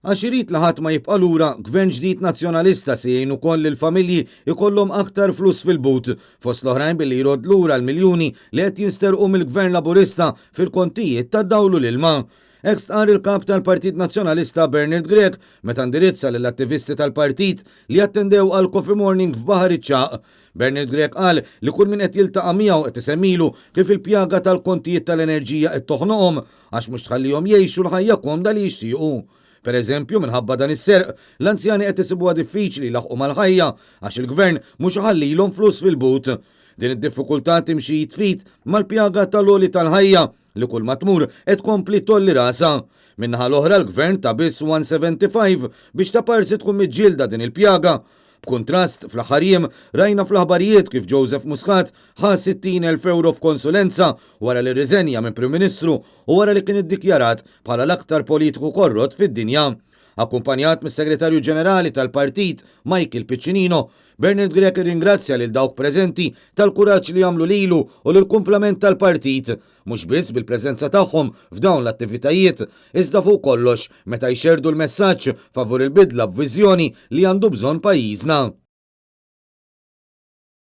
Għax irid li ħadd ma jibqa' lura gvern ġdid nazzjonalista se jgħin ukoll lill-familji ikollhom aktar flus fil-but fost l-oħrajn billi jrod lura l-miljuni li qed jinsterqu mill-Gvern Laburista fil-kontijiet tad-dawlu l-ilma. Hekk stqar il-kap tal-Partit Nazzjonalista Bernard Grech meta ndirizza lill-attivisti tal-partit li attendew għal Coffee Morning f'Baħar iċ-Ċaq. Bernard Grech qal li kull min qed jiltaqa' miegħu qed isemmilu kif il-pjaga tal-kontijiet tal-enerġija qed toħnoqhom għax mhux tħallihom jgħixu l-ħajja komda li jixtiequ. Per eżempju, minħabba dan is-serq, l-anzjani qed isibuha diffiċli laħqu mal-ħajja għax il-gvern mhux ħallilhom flus fil-but. Din id-diffikultà timxi jitfit mal-pjaga tal-għoli tal-ħajja li kull ma tmur qed tkompli tolli rasa. Minnaħa l-oħra l-gvern ta' biss 175 biex ta' parsi tkun miġġielda din il-pjaga. B'kuntrast fl-aħħar rajna fl-aħbarijiet kif Joseph Muscat ħa 60,000 euro f'konsulenza wara li riżenja minn Prim Ministru u wara li kien iddikjarat bħala l-aktar politiku korrott fid-dinja. Akkumpanjat mis-Segretarju Ġenerali tal-Partit Michael Piccinino, Bernard Grech ringrazzja lil dawk preżenti tal-kuraġġ li jagħmlu lilu u lill-kumplament tal-partit, mhux biss bil-preżenza tagħhom f'dawn l-attivitajiet, iżda fuq kollox meta jxerdu l-messaġġ favur il-bidla b'viżjoni li għandu bżonn pajjiżna.